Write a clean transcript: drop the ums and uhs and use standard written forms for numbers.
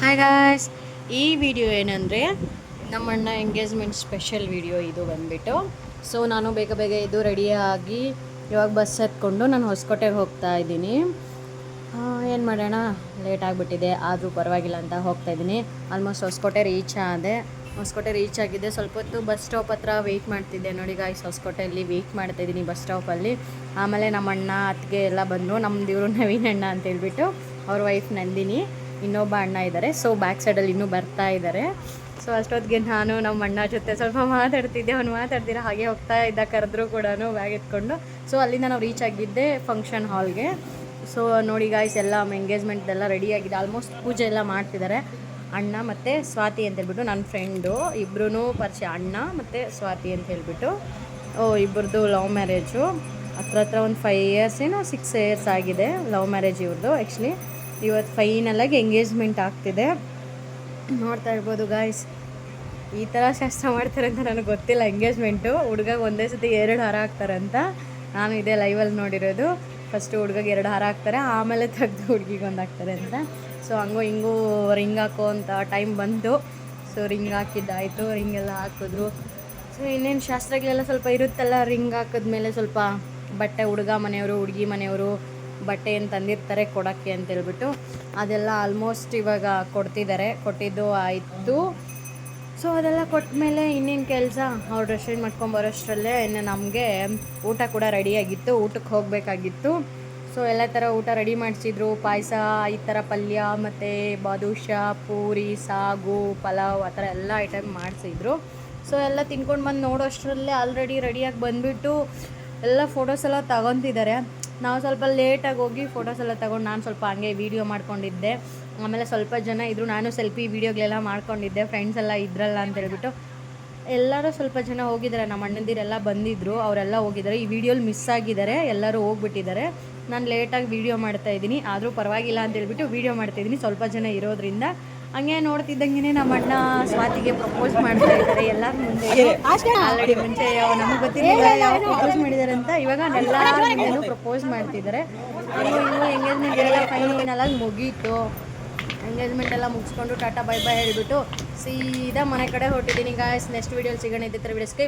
Hi guys, ಈ video ಏನಂದರೆ ನಮ್ಮಣ್ಣ ಎಂಗೇಜ್ಮೆಂಟ್ ಸ್ಪೆಷಲ್ ವಿಡಿಯೋ ಇದು ಬಂದುಬಿಟ್ಟು. ಸೊ ನಾನು ಬೇಗ ಬೇಗ ಇದು ರೆಡಿಯಾಗಿ ಇವಾಗ ಬಸ್ ಹತ್ಕೊಂಡು ನಾನು ಹೊಸಕೋಟೆಗೆ ಹೋಗ್ತಾ ಇದ್ದೀನಿ. ಏನು ಮಾಡೋಣ, ಲೇಟ್ ಆಗಿಬಿಟ್ಟಿದೆ, ಆದರೂ ಪರವಾಗಿಲ್ಲ ಅಂತ ಹೋಗ್ತಾ ಇದ್ದೀನಿ. ಆಲ್ಮೋಸ್ಟ್ ಹೊಸಕೋಟೆ ರೀಚ್ ಆಗಿದೆ. ಸ್ವಲ್ಪ ಹೊತ್ತು ಬಸ್ ಸ್ಟಾಪ್ ಹತ್ರ ವೆಯ್ಟ್ ಮಾಡ್ತಿದ್ದೆ. ನೋಡಿ ಗಾಯ್ಸ್, ಹೊಸಕೋಟೆಯಲ್ಲಿ ವೆಯ್ಟ್ ಮಾಡ್ತಾಯಿದ್ದೀನಿ ಬಸ್ ಸ್ಟಾಪಲ್ಲಿ. ಆಮೇಲೆ ನಮ್ಮ ಅಣ್ಣ ಅತ್ತಿಗೆ ಎಲ್ಲ ಬಂದರು. ನಮ್ಮದು ಇವರು ನವೀನ್ ಅಣ್ಣ ಅಂತ ಹೇಳ್ಬಿಟ್ಟು, ಅವ್ರ ವೈಫ್ ನಂದಿನಿ, ಇನ್ನೊಬ್ಬ ಅಣ್ಣ ಇದ್ದಾರೆ. ಸೊ ಬ್ಯಾಕ್ ಸೈಡಲ್ಲಿ ಇನ್ನೂ ಬರ್ತಾ ಇದ್ದಾರೆ. ಸೊ ಅಷ್ಟೊತ್ತಿಗೆ ನಾನು ನಮ್ಮ ಅಣ್ಣ ಜೊತೆ ಸ್ವಲ್ಪ ಮಾತಾಡ್ತಿದ್ದೆ. ಅವ್ನು ಮಾತಾಡ್ತೀರ ಹಾಗೆ ಹೋಗ್ತಾ ಇದ್ದ, ಕರೆದ್ರು ಕೂಡ ಬ್ಯಾಗ್ ಎತ್ಕೊಂಡು. ಸೊ ಅಲ್ಲಿಂದ ನಾವು ರೀಚ್ ಆಗಿದ್ದೆ ಫಂಕ್ಷನ್ ಹಾಲ್ಗೆ. ಸೊ ನೋಡಿ ಗಾಯ್ಸ್, ಎಲ್ಲ ಎಂಗೇಜ್ಮೆಂಟ್ ಎಲ್ಲ ರೆಡಿಯಾಗಿದೆ. ಆಲ್ಮೋಸ್ಟ್ ಪೂಜೆ ಎಲ್ಲ ಮಾಡ್ತಿದ್ದಾರೆ. ಅಣ್ಣ ಮತ್ತು ಸ್ವಾತಿ ಅಂತ ಹೇಳ್ಬಿಟ್ಟು ನನ್ನ ಫ್ರೆಂಡು, ಇಬ್ಬರೂ ಪರಿಚಯ, ಅಣ್ಣ ಮತ್ತು ಸ್ವಾತಿ ಅಂತ ಹೇಳ್ಬಿಟ್ಟು. ಇಬ್ಬರದು ಲವ್ ಮ್ಯಾರೇಜು. ಹತ್ರ ಒಂದು 5 ಇಯರ್ಸ್ ಏನೋ 6 ಇಯರ್ಸ್ ಆಗಿದೆ ಲವ್ ಮ್ಯಾರೇಜ್ ಇವ್ರದ್ದು. ಆ್ಯಕ್ಚುಲಿ ಇವತ್ತು ಫೈನಲಾಗಿ ಎಂಗೇಜ್ಮೆಂಟ್ ಆಗ್ತಿದೆ. ನೋಡ್ತಾ ಇರ್ಬೋದು ಗಾಯ್ಸ್, ಈ ಥರ ಶಾಸ್ತ್ರ ಮಾಡ್ತಾರೆ ಅಂತ ನನಗೆ ಗೊತ್ತಿಲ್ಲ. ಎಂಗೇಜ್ಮೆಂಟು ಹುಡುಗಗೆ ಒಂದೇ ಸತಿ 2 ಹಾರ ಹಾಕ್ತಾರಂತ. ನಾನು ಇದೇ ಲೈವಲ್ಲಿ ನೋಡಿರೋದು. ಫಸ್ಟು ಹುಡುಗಗೆ 2 ಹಾರ ಹಾಕ್ತಾರೆ, ಆಮೇಲೆ ತೆಗೆದು ಹುಡುಗಿಗೆ 1 ಹಾಕ್ತಾರೆ ಅಂತ. ಸೊ ಹಂಗೂ ಹಿಂಗೂ ರಿಂಗ್ ಹಾಕೋ ಅಂತ ಟೈಮ್ ಬಂತು. ಸೊ ರಿಂಗ್ ಹಾಕಿದ್ದಾಯಿತು, ರಿಂಗೆಲ್ಲ ಹಾಕಿದ್ರು. ಸೊ ಇನ್ನೇನು ಶಾಸ್ತ್ರಗಳೆಲ್ಲ ಸ್ವಲ್ಪ ಇರುತ್ತಲ್ಲ, ರಿಂಗ್ ಹಾಕಿದ್ಮೇಲೆ ಸ್ವಲ್ಪ ಬಟ್ಟೆ, ಹುಡುಗ ಮನೆಯವರು ಹುಡುಗಿ ಮನೆಯವರು ಬಟ್ಟೆ ಏನು ತಂದಿರ್ತಾರೆ ಕೊಡೋಕ್ಕೆ ಅಂತೇಳ್ಬಿಟ್ಟು, ಅದೆಲ್ಲ ಆಲ್ಮೋಸ್ಟ್ ಇವಾಗ ಕೊಟ್ಟಿದ್ದು ಆಯಿತು. ಸೊ ಅದೆಲ್ಲ ಕೊಟ್ಟ ಮೇಲೆ ಇನ್ನೇನು ಕೆಲಸ, ಅವ್ರು ಡ್ರೆಸ್ ಮಾಡ್ಕೊಂಬರೋಷ್ಟರಲ್ಲೇ ಇನ್ನು ನಮಗೆ ಊಟ ಕೂಡ ರೆಡಿಯಾಗಿತ್ತು. ಊಟಕ್ಕೆ ಹೋಗಬೇಕಾಗಿತ್ತು. ಸೊ ಎಲ್ಲ ಥರ ಊಟ ರೆಡಿ ಮಾಡಿಸಿದ್ರು. ಪಾಯಸ, ಈ ಥರ ಪಲ್ಯ ಮತ್ತು ಬಾದುಷಾ, ಪೂರಿ, ಸಾಗು, ಪಲಾವ್, ಆ ಥರ ಎಲ್ಲ ಐಟಮ್ ಮಾಡಿಸಿದ್ರು. ಸೊ ಎಲ್ಲ ತಿನ್ಕೊಂಡು ಬಂದು ನೋಡೋಷ್ಟರಲ್ಲೇ ಆಲ್ರೆಡಿ ರೆಡಿಯಾಗಿ ಬಂದುಬಿಟ್ಟು ಎಲ್ಲ ಫೋಟೋಸ್ ಎಲ್ಲ ತಗೊತಿದ್ದಾರೆ. ನಾವು ಸ್ವಲ್ಪ ಲೇಟಾಗಿ ಹೋಗಿ ಫೋಟೋಸ್ ಎಲ್ಲ ತಗೊಂಡು ನಾನು ಸ್ವಲ್ಪ ಹಂಗೆ ವೀಡಿಯೋ ಮಾಡ್ಕೊಂಡಿದ್ದೆ. ಆಮೇಲೆ ಸ್ವಲ್ಪ ಜನ ಇದ್ದರು, ನಾನು ಸೆಲ್ಫಿ ವೀಡಿಯೋಗಳೆಲ್ಲ ಮಾಡ್ಕೊಂಡಿದ್ದೆ. ಫ್ರೆಂಡ್ಸ್ ಎಲ್ಲ ಇದ್ರಲ್ಲ ಅಂತ ಹೇಳ್ಬಿಟ್ಟು ಎಲ್ಲರೂ ಸ್ವಲ್ಪ ಜನ ಹೋಗಿದ್ದಾರೆ. ನಮ್ಮ ಅಣ್ಣಂದಿರೆಲ್ಲ ಬಂದಿದ್ದರು, ಅವರೆಲ್ಲ ಹೋಗಿದ್ದಾರೆ. ಈ ವಿಡಿಯೋಲಿ ಮಿಸ್ ಆಗಿದ್ದಾರೆ, ಎಲ್ಲರೂ ಹೋಗ್ಬಿಟ್ಟಿದ್ದಾರೆ. ನಾನು ಲೇಟಾಗಿ ವೀಡಿಯೋ ಮಾಡ್ತಾಯಿದ್ದೀನಿ, ಆದರೂ ಪರವಾಗಿಲ್ಲ ಅಂತ ಹೇಳ್ಬಿಟ್ಟು ವೀಡಿಯೋ ಮಾಡ್ತಾಯಿದ್ದೀನಿ ಸ್ವಲ್ಪ ಜನ ಇರೋದ್ರಿಂದ. ಹಂಗೆ ನೋಡ್ತಿದ್ದಂಗೆ ನಮ್ಮ ಅಣ್ಣ ಸ್ವಾತಿಗೆ ಪ್ರಪೋಸ್ ಮಾಡ್ತಾ ಇದ್ದಾರೆ ಎಲ್ಲರ ಮುಂದೆ. ಆಲ್ರೆಡಿ ಮುಂಚೆ ನಮಗೆ ಗೊತ್ತಿರಲಿಲ್ಲ ಯಾವ ಪ್ರಪೋಸ್ ಮಾಡಿದ್ದಾರೆ ಅಂತ. ಇವಾಗ ಎಲ್ಲರ ಮುಂದೆನೂ ಪ್ರಪೋಸ್ ಮಾಡ್ತಿದ್ದಾರೆ. ಇವು ಎಂಗೇಜ್ಮೆಂಟ್ ಎಲ್ಲ ಫೈನಲಾಗಿ ಮುಗೀತು. ಎಂಗೇಜ್ಮೆಂಟ್ ಎಲ್ಲ ಮುಗಿಸ್ಕೊಂಡು ಟಾಟಾ ಬೈ ಬೈ ಹೇಳಿಬಿಟ್ಟು ಸೀದಾ ಮನೆ ಕಡೆ ಹೊರಟಿದ್ದೀನಿ ಗಾಯ್ಸ್. ನೆಕ್ಸ್ಟ್ ವೀಡಿಯೋಲಿ ಸಿಗೋಣ. ಇದ್ದೇ ಥರ ವಿಡಿಯೋಸ್ಗೆ